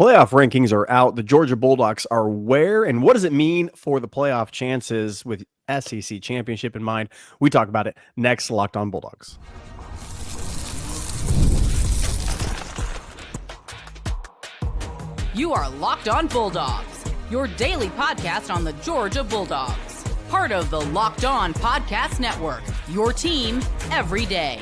playoff rankings are out. The Georgia Bulldogs are where, and what does it mean for the playoff chances with SEC championship in mind? We talk about it next. Locked on Bulldogs. You are Locked on Bulldogs, your daily podcast on the Georgia Bulldogs. Part of the Locked on Podcast Network, your team every day.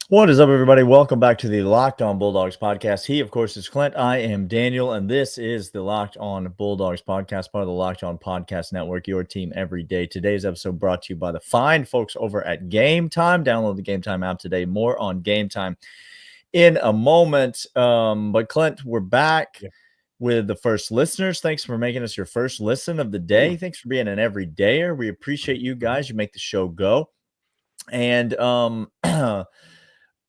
What is up, everybody? Welcome back to the Locked on Bulldogs podcast. He, of course, is Clint. I am Daniel, and this is the Locked on Bulldogs podcast, part of the Locked on Podcast Network, your team every day. Today's episode brought to you by the fine folks over at Game Time. Download the Game Time app today. More on Game Time in a moment. But Clint, we're back with the first listeners. Thanks for making us your first listen of the day. Thanks for being an everydayer. We appreciate you guys. You make the show go. And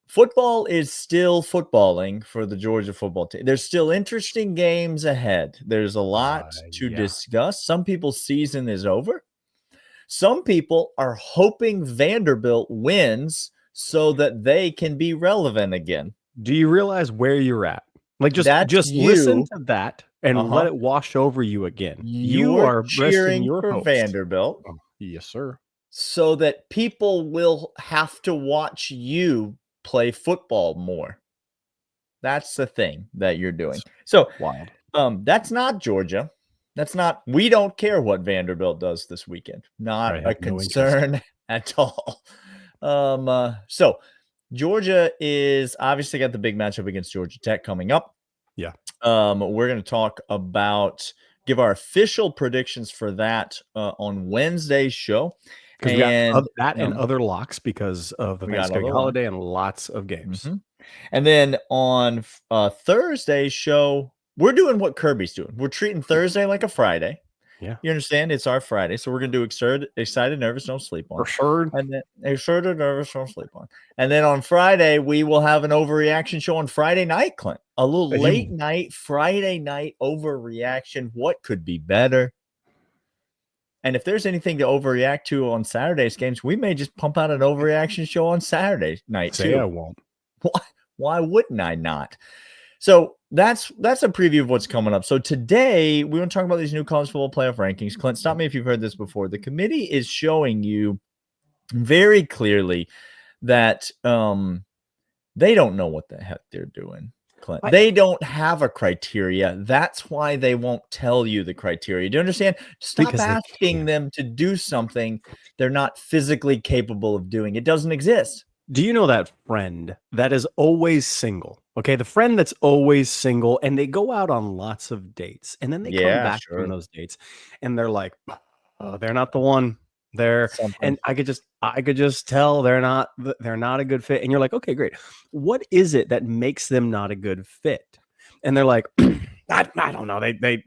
football is still footballing for the Georgia football team. There's still interesting games ahead. There's a lot to discuss. Some people's season is over. Some people are hoping Vanderbilt wins so that they can be relevant again. Do you realize where you're at? Like, just listen to that and let it wash over you again. You are cheering your for hopes. Vanderbilt. Oh, yes, sir. So that people will have to watch you play football more. That's the thing that you're doing. So wild. That's not Georgia. That's not, we don't care what Vanderbilt does this weekend. Not a concern at all. So Georgia is obviously got the big matchup against Georgia Tech coming up. Yeah. We're going to talk about, give our official predictions for that on Wednesday's show. Because we got that and other locks because of the Thanksgiving holiday and lots of games. Mm-hmm. And then on Thursday's show, we're doing what Kirby's doing. We're treating Thursday like a Friday. Yeah. You understand? It's our Friday. So we're going to do excited, nervous, don't sleep on. For sure. And then excited, nervous, don't sleep on. And then on Friday, we will have an overreaction show on Friday night, Clint. A little late night, Friday night overreaction. What could be better? And if there's anything to overreact to on Saturday's games, we may just pump out an overreaction show on Saturday night too. I won't. Why wouldn't I not? So that's a preview of what's coming up. So today we want to talk about these new college football playoff rankings. Clint, stop me if you've heard this before. The committee is showing you very clearly that they don't know what the heck they're doing. Clint. They don't have a criteria. That's why they won't tell you the criteria. Do you understand? Stop asking them to do something they're not physically capable of doing. It doesn't exist. Do you know that friend that is always single? Okay, the friend that's always single, and they go out on lots of dates, and then they come back from those dates, and they're like, oh, they're not the one. And I could just tell they're not a good fit. And you're like, okay, great. What is it that makes them not a good fit? And they're like, I don't know. They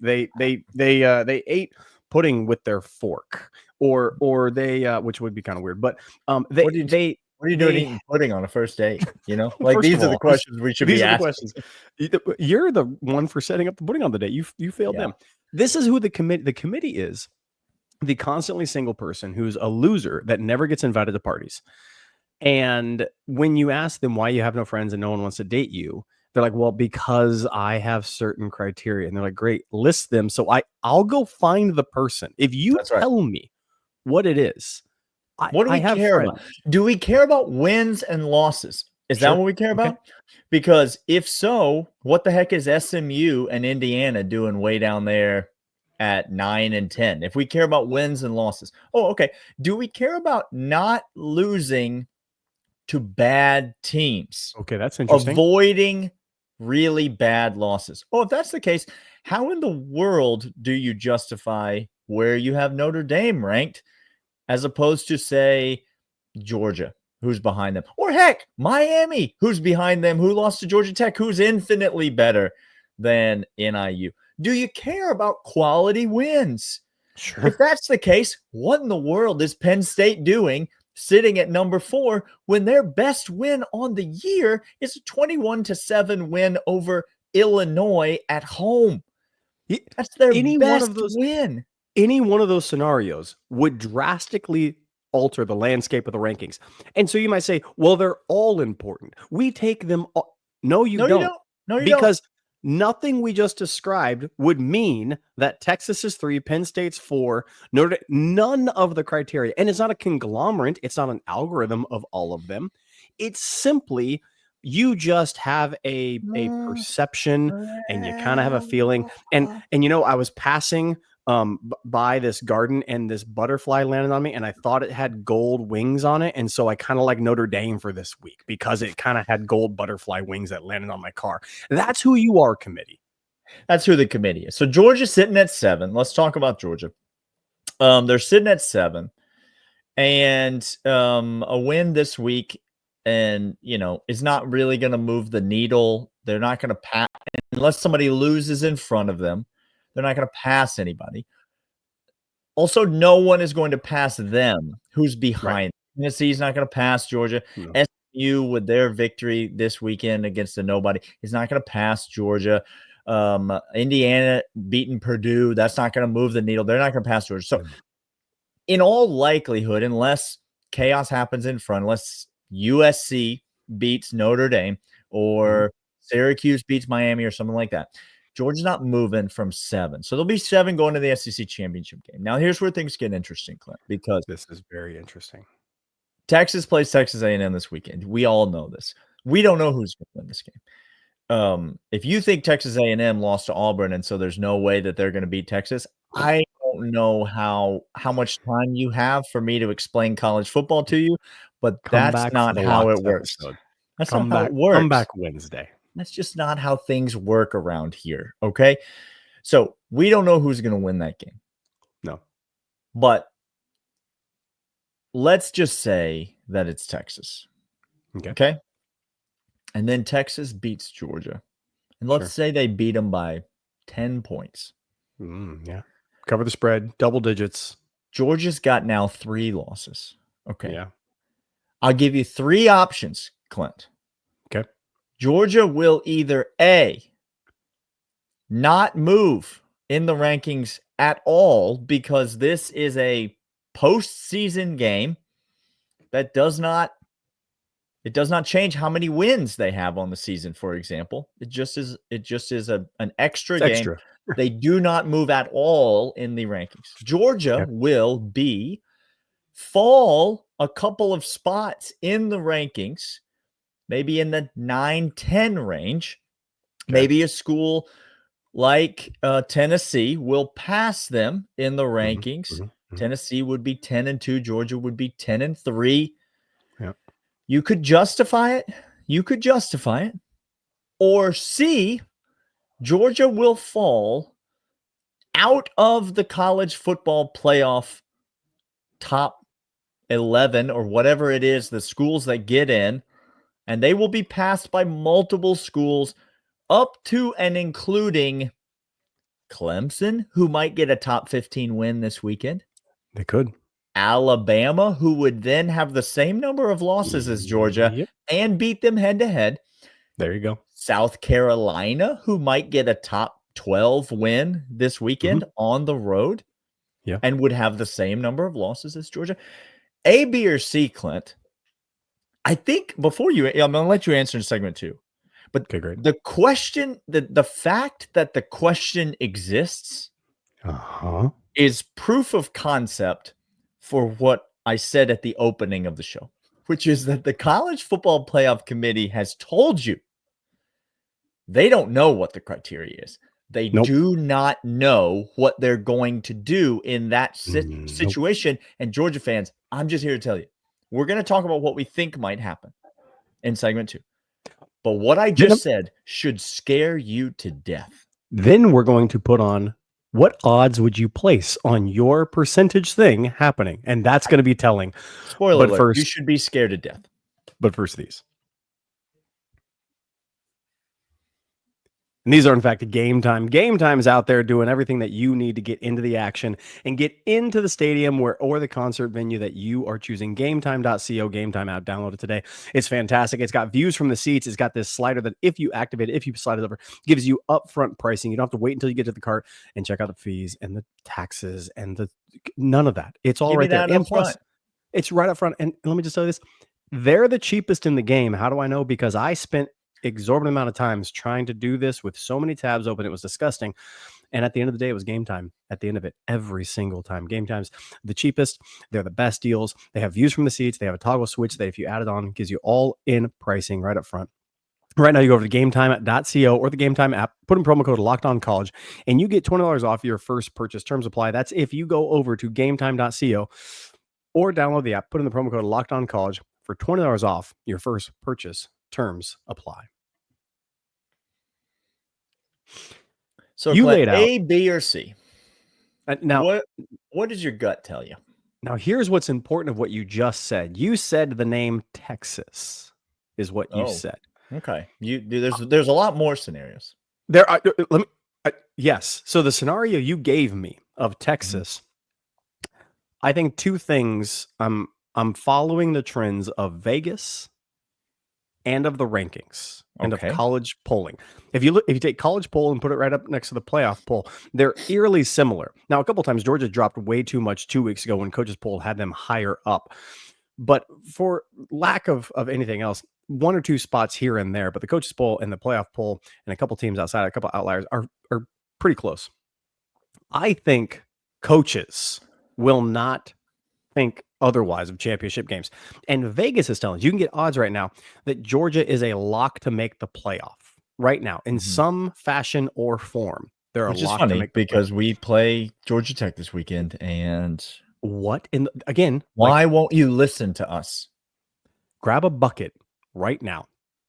ate pudding with their fork, or they which would be kind of weird. But what are you doing eating pudding on a first date? You know, like these are the questions we should be asking. You're the one for setting up the pudding on the date. You failed them. This is who the committee is. The constantly single person who's a loser that never gets invited to parties. And when you ask them why you have no friends and no one wants to date you, they're like, well, because I have certain criteria. And they're like, great, list them. So I'll go find the person. If you tell me what it is, what do we care about? Do we care about wins and losses? Is that what we care about? Because if so, what the heck is SMU and Indiana doing way down there at 9 and 10? If we care about wins and losses. Oh, okay. Do we care about not losing to bad teams? Okay, that's interesting. Avoiding really bad losses. Oh, if that's the case, how in the world do you justify where you have Notre Dame ranked as opposed to, say, Georgia, who's behind them? Or heck, Miami, who's behind them, who lost to Georgia Tech, who's infinitely better than NIU? Do you care about quality wins? Sure. If that's the case, what in the world is Penn State doing sitting at number 4 when their best win on the year is a 21-7 win over Illinois at home? That's their best win. Any one of those scenarios would drastically alter the landscape of the rankings. And so you might say, well, they're all important. We take them all. No, you don't. No, you because don't. Nothing we just described would mean that Texas is 3, Penn State's 4, none of the criteria. And it's not a conglomerate. It's not an algorithm of all of them. It's simply you just have a perception and you kind of have a feeling. And I was passing by this garden and this butterfly landed on me and I thought it had gold wings on it. And so I kind of like Notre Dame for this week because it kind of had gold butterfly wings that landed on my car. That's who you are, committee. That's who the committee is. So Georgia's sitting at 7. Let's talk about Georgia. They're sitting at 7 and a win this week and, is not really going to move the needle. They're not going to pass unless somebody loses in front of them. They're not going to pass anybody. Also, no one is going to pass them. Who's behind? Right. Tennessee's not going to pass Georgia. No. SMU, with their victory this weekend against a nobody, is not going to pass Georgia. Indiana beating Purdue. That's not going to move the needle. They're not going to pass Georgia. So, in all likelihood, unless chaos happens in front, unless USC beats Notre Dame or Syracuse beats Miami or something like that, Georgia's not moving from 7. So there'll be 7 going to the SEC championship game. Now, here's where things get interesting, Clint, because this is very interesting. Texas plays Texas A&M this weekend. We all know this. We don't know who's going to win this game. If you think Texas A&M lost to Auburn and so there's no way that they're going to beat Texas, I don't know how much time you have for me to explain college football to you, but that's not how it works. That's not how it works. Come back Wednesday. That's just not how things work around here, okay? So we don't know who's going to win that game. No. But let's just say that it's Texas. Okay? And then Texas beats Georgia. And let's say they beat them by 10 points. Yeah. Cover the spread, double digits. Georgia's got now 3 losses. Okay. Yeah. I'll give you 3 options, Clint. Okay. Georgia will either A, not move in the rankings at all because this is a postseason game that does not change how many wins they have on the season, for example. It just is an extra game. Extra. They do not move at all in the rankings. Georgia will B, fall a couple of spots in the rankings, maybe in the 9-10 range. Maybe a school like Tennessee will pass them in the rankings. Tennessee would be 10-2. Georgia would be 10-3. Yeah. You could justify it. Or C, Georgia will fall out of the college football playoff top 11 or whatever it is, the schools that get in, and they will be passed by multiple schools up to and including Clemson, who might get a top 15 win this weekend. They could. Alabama, who would then have the same number of losses as Georgia and beat them head-to-head. There you go. South Carolina, who might get a top 12 win this weekend on the road and would have the same number of losses as Georgia. A, B, or C, Clint? I think I'm going to let you answer in segment 2. But the question, the fact that the question exists is proof of concept for what I said at the opening of the show, which is that the College Football Playoff Committee has told you they don't know what the criteria is. They do not know what they're going to do in that situation. And Georgia fans, I'm just here to tell you, we're going to talk about what we think might happen in segment 2. But what I just said should scare you to death. Then we're going to put on what odds would you place on your percentage thing happening? And that's going to be telling. Spoiler alert, first, you should be scared to death. But first these. And these are, in fact, Game Time. Game Time is out there doing everything that you need to get into the action and get into the stadium or the concert venue that you are choosing. GameTime.co, Game Time app. Download it today. It's fantastic. It's got views from the seats. It's got this slider that if you activate it, if you slide it over, gives you upfront pricing. You don't have to wait until you get to the cart and check out the fees and the taxes and none of that. It's all right there. And plus, it's right up front. And let me just tell you this. They're the cheapest in the game. How do I know? Because I spent exorbitant amount of times trying to do this with so many tabs open. It was disgusting. And at the end of the day, it was game time. At the end of it, every single time. Game time's the cheapest. They're the best deals. They have views from the seats. They have a toggle switch that if you add it on, gives you all in pricing right up front. Right now, you go over to gametime.co or the Game Time app, put in promo code LOCKEDONCollege, and you get $20 off your first purchase. Terms apply. That's if you go over to gametime.co or download the app, put in the promo code LOCKEDONCollege for $20 off your first purchase. Terms apply. So you laid out A, B, or C. Now, what does your gut tell you? Now, here's what's important of what you just said. You said the name Texas is what you said. Okay. There's a lot more scenarios. There are, yes. So the scenario you gave me of Texas, I think two things. I'm following the trends of Vegas and of the rankings and of college polling. If you take college poll and put it right up next to the playoff poll, they're eerily similar. Now, a couple times Georgia dropped way too much 2 weeks ago when coaches poll had them higher up. But for lack of anything else, one or two spots here and there, but the coaches poll and the playoff poll and a couple teams outside, a couple outliers are pretty close. I think coaches will not think otherwise of championship games. And Vegas is telling you can get odds right now that Georgia is a lock to make the playoff right now in some fashion or form. They're Which a lock is funny to make because we play Georgia Tech this weekend. And why won't you listen to us? Grab a bucket right now.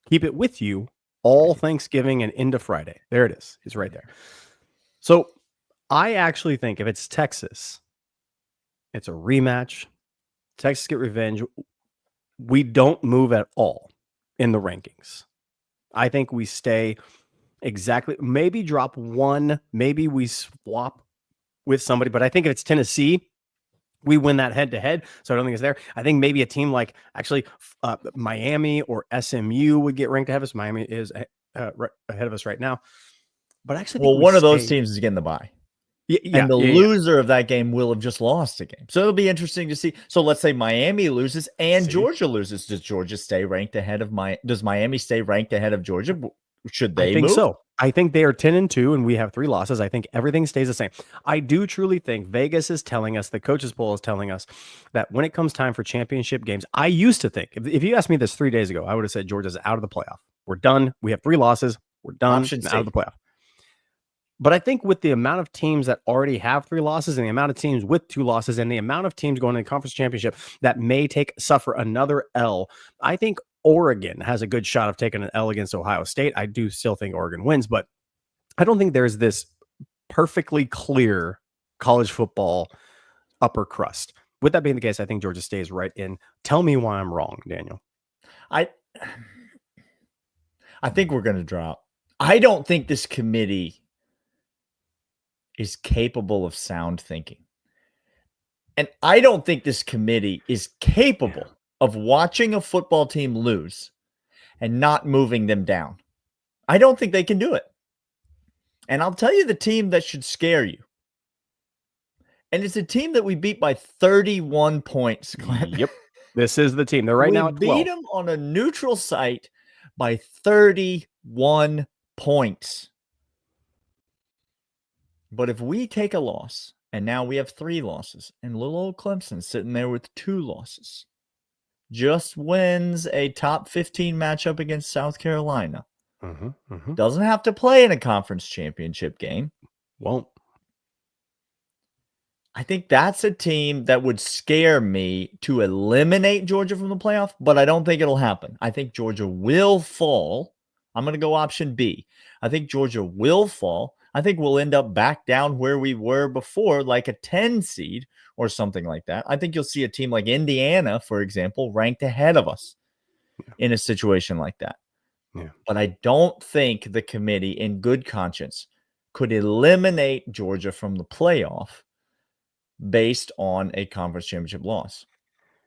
Keep it with you all Thanksgiving and into Friday. There it is. It's right there. So I actually think if it's Texas, it's a rematch. Texas get revenge. We don't move at all in the rankings. I think we stay exactly, maybe drop one, maybe we swap with somebody, but I think if it's Tennessee, we win that head-to-head, so I don't think it's there. I think maybe a team like actually Miami or SMU would get ranked ahead of us. Miami is right ahead of us right now. But actually, one of those teams is getting the bye. And the loser of that game will have just lost a game. So it'll be interesting to see. So let's say Miami loses and Georgia loses. Does Georgia stay ranked ahead of Does Miami stay ranked ahead of Georgia? Should they move? So. I think they are 10-2 and we have 3 losses. I think everything stays the same. I do truly think Vegas is telling us, the coaches poll is telling us that when it comes time for championship games, I used to think, if you asked me this 3 days ago, I would have said Georgia's out of the playoff. We're done. We have 3 losses. We're done. Out of the playoff. But I think with the amount of teams that already have 3 losses and the amount of teams with 2 losses and the amount of teams going to the conference championship that may suffer another L, I think Oregon has a good shot of taking an L against Ohio State. I do still think Oregon wins, but I don't think there's this perfectly clear college football upper crust. With that being the case, I think Georgia stays right in. Tell me why I'm wrong, Daniel. I think we're going to drop. I don't think this committee is capable of sound thinking. And I don't think this committee is capable of watching a football team lose and not moving them down. I don't think they can do it. And I'll tell you the team that should scare you. And it's a team that we beat by 31 points, Clint. Yep. This is the team. They're right now at 12. We beat them on a neutral site by 31 points. But if we take a loss, and now we have 3 losses, and little old Clemson sitting there with 2 losses, just wins a top 15 matchup against South Carolina. Doesn't have to play in a conference championship game. Won't. I think that's a team that would scare me to eliminate Georgia from the playoff, but I don't think it'll happen. I think Georgia will fall. I'm going to go option B. I think Georgia will fall. I think we'll end up back down where we were before, like a 10 seed or something like that. I think you'll see a team like Indiana, for example, ranked ahead of us in a situation like that. Yeah. But I don't think the committee, in good conscience, could eliminate Georgia from the playoff based on a conference championship loss.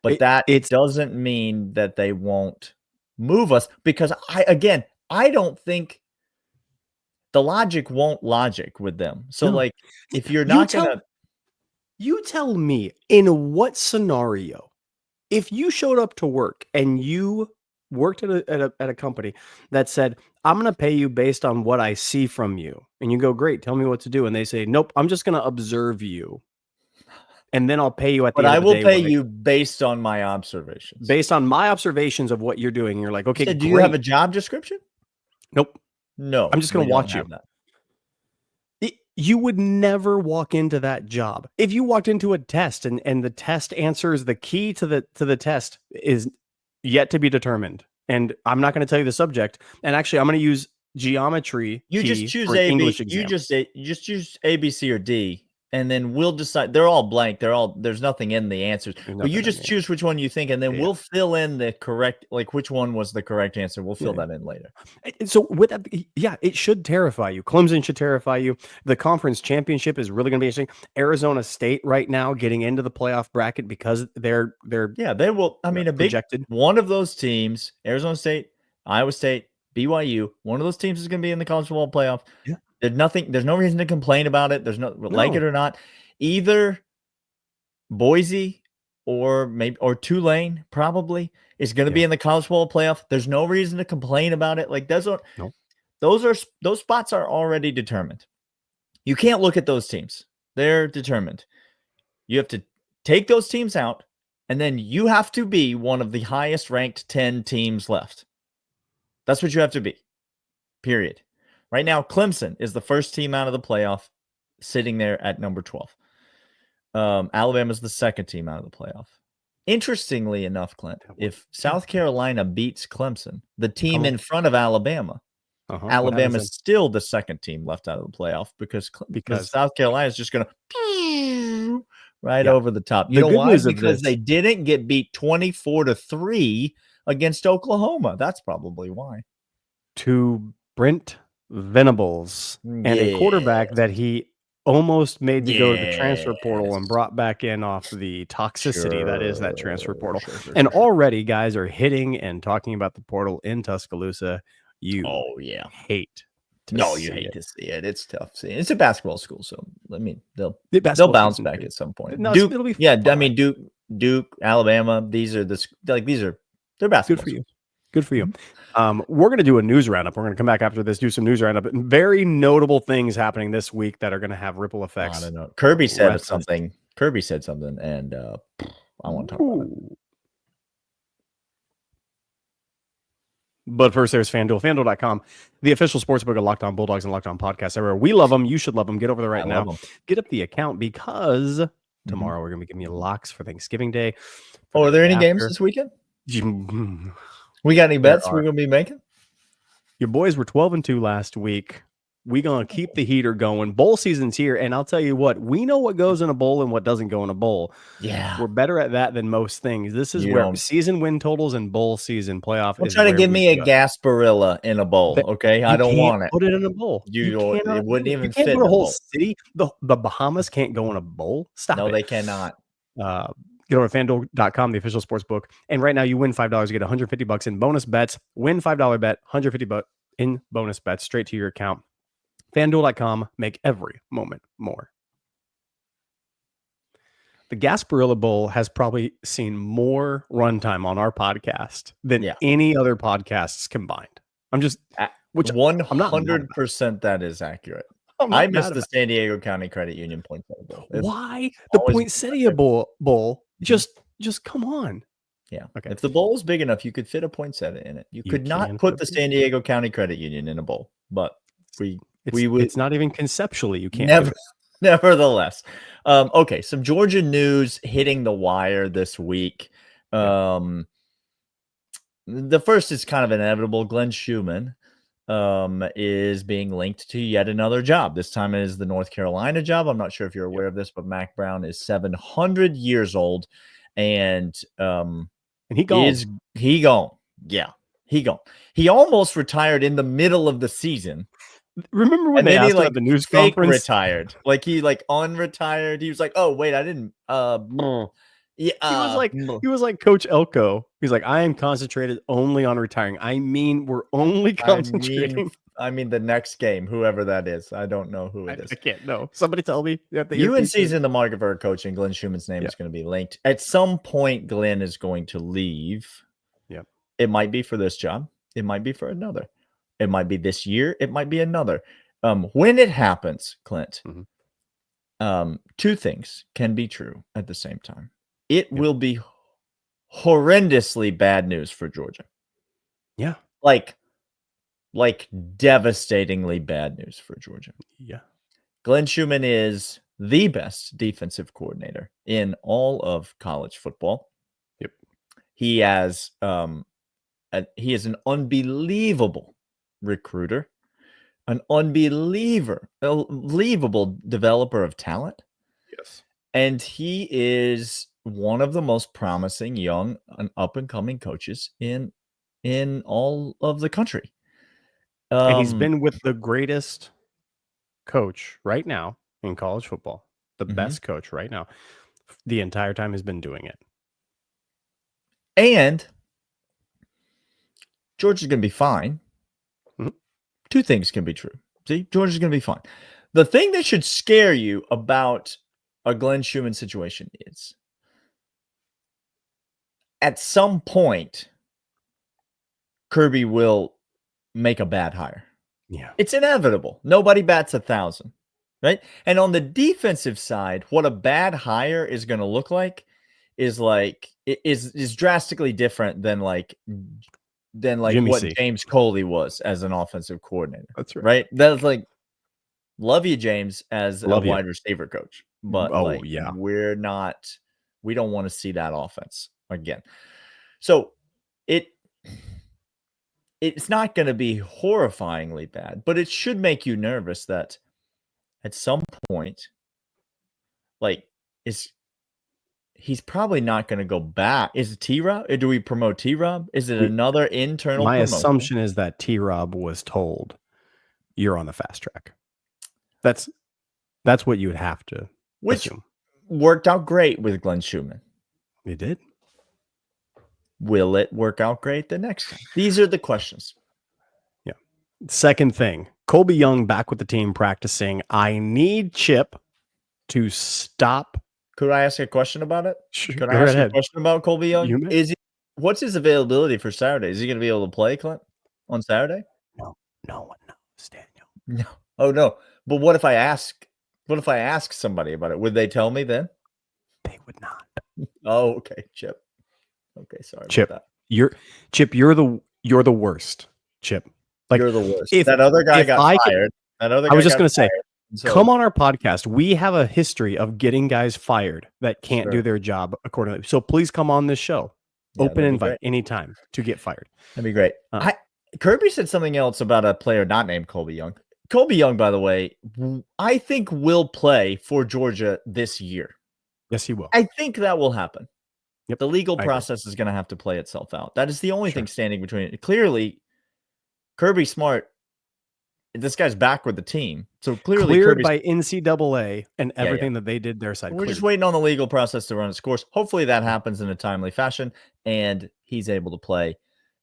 But it doesn't mean that they won't move us, because I don't think the logic won't logic with them. So if you're not going to... You tell me, in what scenario, if you showed up to work and you worked at a company that said, I'm going to pay you based on what I see from you. And you go, great, tell me what to do. And they say, nope, I'm just going to observe you. And then I'll pay you at the end of the day. But I will pay you based on my observations. Based on my observations of what you're doing. And you're like, okay, do you have a job description? Nope. No. I'm just going to watch you. You would never walk into that job. If you walked into a test and the test answers, the key to the test is yet to be determined. And I'm not going to tell you the subject. And actually, I'm going to use geometry. You just choose A, B. You just choose A, B, C, or D. And then we'll decide. They're all blank. There's nothing in the answers. But you just choose which one you think, and then we'll fill in the correct, like which one was the correct answer. We'll fill that in later. So with that, it should terrify you. Clemson should terrify you. The conference championship is really going to be interesting. Arizona State right now getting into the playoff bracket because they will. I mean, projected. One of those teams, Arizona State, Iowa State, BYU, one of those teams is going to be in the college football playoff. Yeah. There's no reason to complain about it. There's like it or not. Either Boise or Tulane probably is going to be in the college football playoff. There's no reason to complain about it. Like those spots are already determined. You can't look at those teams. They're determined. You have to take those teams out, and then you have to be one of the highest ranked 10 teams left. That's what you have to be. Period. Right now, Clemson is the first team out of the playoff, sitting there at number 12. Alabama's the second team out of the playoff. Interestingly enough, Clint, if South Carolina beats Clemson, the team in front of Alabama, Alabama's still the second team left out of the playoff because South Carolina is just going to over the top. You know why? Because they didn't get beat 24-3 against Oklahoma. That's probably why. To Brent Venables and a quarterback that he almost made to go to the transfer portal and brought back in off the toxicity that is that transfer portal. And already guys are hitting and talking about the portal in Tuscaloosa. You hate to see it. It's tough. It's a basketball school, so I mean they'll bounce back at some point. No, Duke, it'll be fun. I mean Duke, Alabama. They're basketball schools. Good for you. We're going to do a news roundup. We're going to come back after this, do some news roundup. Very notable things happening this week that are going to have ripple effects. I don't know. Kirby said something, and I want to talk about it. But first, there's FanDuel. FanDuel.com, the official sportsbook of Locked On Bulldogs and Locked On Podcasts everywhere. We love them. You should love them. Get over there right now. Get up the account because tomorrow we're going to be giving you locks for Thanksgiving Day. Are there any games this weekend? We got any bets we're going to be making? Your boys were 12-2 last week. We're going to keep the heater going. Bowl season's here, and I'll tell you what, we know what goes in a bowl and what doesn't go in a bowl. Yeah. We're better at that than most things. This is where season win totals and bowl season playoff is. Try to give me a Gasparilla in a bowl, okay? I don't want it. Put it in a bowl. It wouldn't even fit in a whole city. The Bahamas can't go in a bowl. Stop it. No, they cannot. Get over to FanDuel.com, the official sports book. And right now you win $5, you get $150 in bonus bets. Win $5 bet, $150 in bonus bets straight to your account. FanDuel.com, make every moment more. The Gasparilla Bowl has probably seen more runtime on our podcast than any other podcasts combined. I'm just 100% that is accurate. I missed the San Diego County Credit Union Poinsettia Bowl. Why the Poinsettia Bowl? Just come on. Yeah. Okay. If the bowl is big enough, you could fit a poinsettia in it. You could not put the San Diego County Credit Union in a bowl, but we would. It's not even conceptually. You can't. Nevertheless. Okay. Some Georgia news hitting the wire this week. The first is kind of inevitable. Glenn Schuman is being linked to yet another job. This time it is the North Carolina job. I'm not sure if you're aware of this, but Mac Brown is 700 years old, and he gone. He gone. Yeah, he gone. He almost retired in the middle of the season. Remember when they asked him at the news conference? Retired, he unretired. He was like, "Oh wait, I didn't." Yeah, he was like Coach Elko. He's like, I am concentrated only on retiring. I mean, we're only concentrating. I mean, the next game, whoever that is, I don't know who it is. I can't know. Somebody tell me. UNC's in the market for a coach, and Glenn Schuman's name is going to be linked. At some point, Glenn is going to leave. Yeah. It might be for this job. It might be for another. It might be this year. It might be another. When it happens, Clint, two things can be true at the same time. It will be horrendously bad news for Georgia. Yeah. Like devastatingly bad news for Georgia. Yeah. Glenn Schuman is the best defensive coordinator in all of college football. Yep. He has he is an unbelievable recruiter, an unbelievable developer of talent. Yes. And he is one of the most promising young and up and coming coaches in all of the country. And he's been with the greatest coach right now in college football, the best coach right now. The entire time has been doing it. And Georgia's going to be fine. Two things can be true. See, Georgia's going to be fine. The thing that should scare you about a Glenn Schuman situation is at some point, Kirby will make a bad hire. Yeah. It's inevitable. Nobody bats 1,000, right? And on the defensive side, what a bad hire is going to look like is drastically different than Jimmy what C. James Coley was as an offensive coordinator. That's right. Right? That's like, love you, James, as Love a you. wide receiver coach. But we don't want to see that offense again. So it's not going to be horrifyingly bad, but it should make you nervous that at some point, he's probably not going to go back. Is it T-Rob? Do we promote T-Rob? Is it another internal promotion? Assumption is that T-Rob was told you're on the fast track. That's what you would have to assume. Worked out great with Glenn Schuman. It did. Will it work out great the next time? These are the questions. Yeah. Second thing, Colby Young back with the team practicing. I need Chip to stop. Could I ask a question about it? Could I ask a question about Colby Young? What's his availability for Saturday? Is he going to be able to play, Clint, on Saturday? No one knows, Daniel. No. Oh no. But what if I ask somebody about it? Would they tell me then? They would not. Oh, okay, Chip. Okay, sorry Chip, about that. You're the worst, Chip. Like, you're the worst. That other guy got fired. I was just going to say, come on our podcast. We have a history of getting guys fired that can't do their job accordingly. So please come on this show. Yeah, open invite anytime to get fired. That'd be great. Kirby said something else about a player not named Colby Young. Colby Young, by the way, I think will play for Georgia this year. Yes, he will. I think that will happen. Yep. The legal process is going to have to play itself out. That is the only thing standing between it. Clearly, Kirby Smart, this guy's back with the team. So clearly cleared by NCAA and everything that they did their side. We're just waiting on the legal process to run its course. Hopefully that happens in a timely fashion and he's able to play.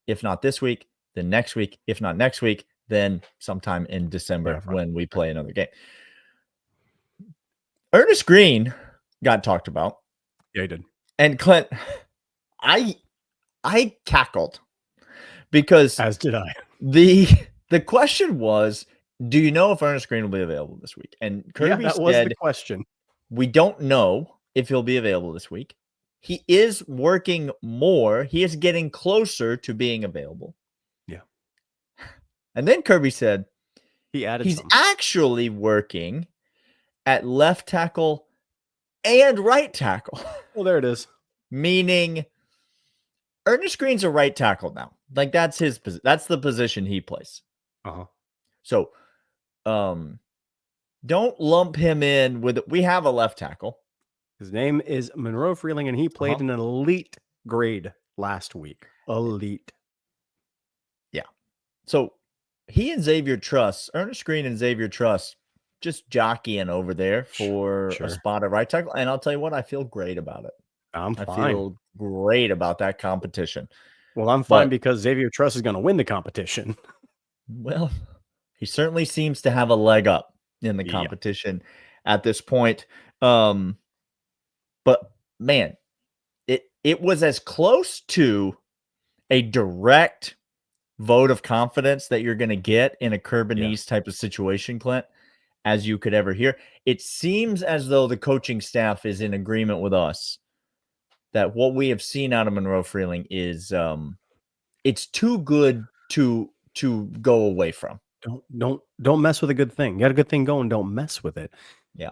If not this week, then next week. If not next week, then sometime in December when we play another game. Ernest Green got talked about. Yeah, he did. And Clint, I cackled because as did I. The question was, do you know if Ernest Green will be available this week? And Kirby that said, was the question. We don't know if he'll be available this week. He is working more. He is getting closer to being available. Yeah. And then Kirby said he's some. actually working at left tackle and right tackle. Well, there it is. Meaning Ernest Green's a right tackle now. Like that's the position he plays. Uh-huh. So don't lump him in with we have a left tackle. His name is Monroe Freeling, and he played an elite grade last week. Elite. Yeah. So he and Xavier Truss, Ernest Green and Xavier Truss, just jockeying over there for a spot at right tackle. And I'll tell you what, I feel great about it. I feel great about that competition. Well, I'm fine because Xavier Truss is going to win the competition. Well, he certainly seems to have a leg up in the competition at this point. But man, it was as close to a direct vote of confidence that you're going to get in a Curbinese type of situation, Clint, as you could ever hear. It seems as though the coaching staff is in agreement with us that what we have seen out of Monroe Freeling is it's too good to go away from. Don't mess with a good thing. You got a good thing going, don't mess with it. Yeah.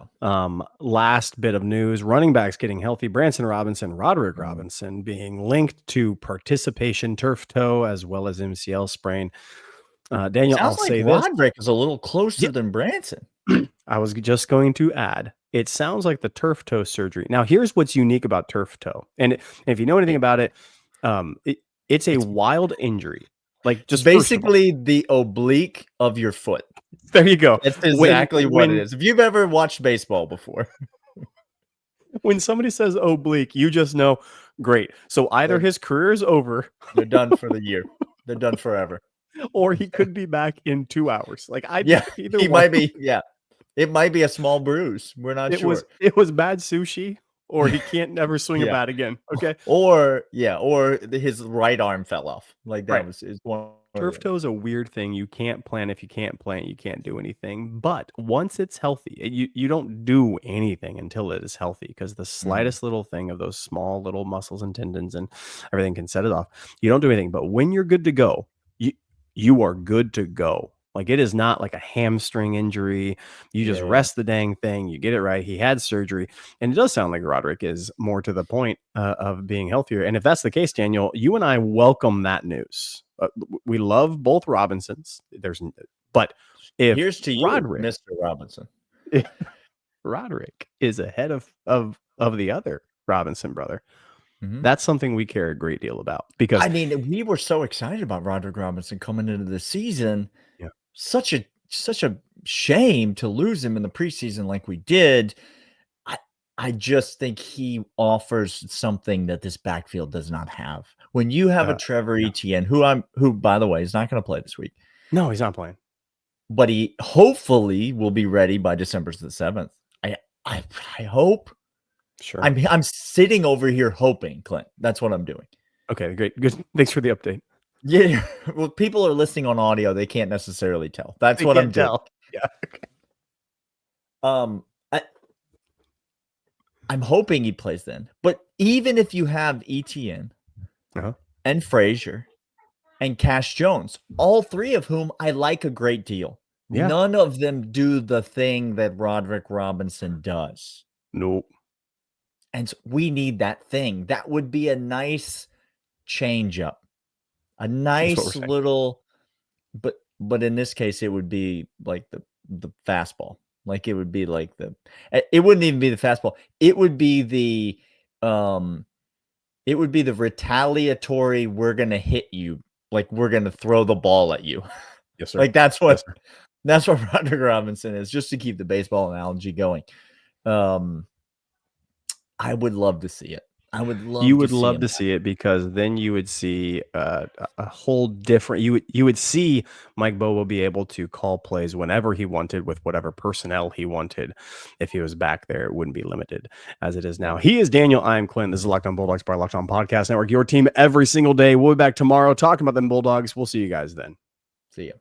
Last bit of news, running backs getting healthy. Branson Robinson, Roderick Robinson being linked to participation turf toe as well as MCL sprain. Daniel, Sounds I'll like say Roderick is a little closer than Branson. I was just going to add, it sounds like the turf toe surgery. Now, here's what's unique about turf toe. And if you know anything about it, it's a wild injury. Like just basically the oblique of your foot. There you go. That's exactly what it is. If you've ever watched baseball before. When somebody says oblique, you just know, great. So either his career is over. They're done for the year. They're done forever. Or he could be back in 2 hours. Like he might be. Yeah. It might be a small bruise. We're not sure. It was bad sushi, or he can't never swing a bat again. Okay. Or his right arm fell off. Like that is one. Turf toe is a weird thing. You can't plan. If you can't plan, you can't do anything. But once it's healthy, you don't do anything until it is healthy, because the slightest little thing of those small little muscles and tendons and everything can set it off. You don't do anything. But when you're good to go, you are good to go. Like, it is not like a hamstring injury. You just rest the dang thing. You get it right. He had surgery. And it does sound like Roderick is more to the point of being healthier. And if that's the case, Daniel, you and I welcome that news. We love both Robinsons. But if here's to you, Roderick, Mr. Robinson. Roderick is ahead of the other Robinson brother. That's something we care a great deal about, because I mean, we were so excited about Roderick Robinson coming into the season. Yeah. Such a shame to lose him in the preseason like we did. I just think he offers something that this backfield does not have. When you have a Trevor Etienne, who by the way is not going to play this week. No, he's not playing. But he hopefully will be ready by December the 7th. I hope. Sure. I'm sitting over here hoping, Clint. That's what I'm doing. Okay, great. Good. Thanks for the update. Yeah. Well, people are listening on audio. They can't necessarily tell. That's what I'm doing. Yeah. Okay. I'm hoping he plays then. But even if you have Etienne and Frazier and Cash Jones, all three of whom I like a great deal. Yeah. None of them do the thing that Roderick Robinson does. Nope. And we need that thing. That would be a nice change up. A nice little, but in this case, it would be like the fastball. Like it would be like it wouldn't even be the fastball. It would be the retaliatory, we're going to hit you. Like we're going to throw the ball at you. Yes, sir. Like that's what Roderick Robinson is, just to keep the baseball analogy going. I would love to see it. You would love to see it, because then you would see a whole different. You would see Mike Bobo be able to call plays whenever he wanted with whatever personnel he wanted. If he was back there, it wouldn't be limited as it is now. He is Daniel. I am Clint. This is Locked On Bulldogs by Locked On Podcast Network. Your team every single day. We'll be back tomorrow talking about them Bulldogs. We'll see you guys then. See ya.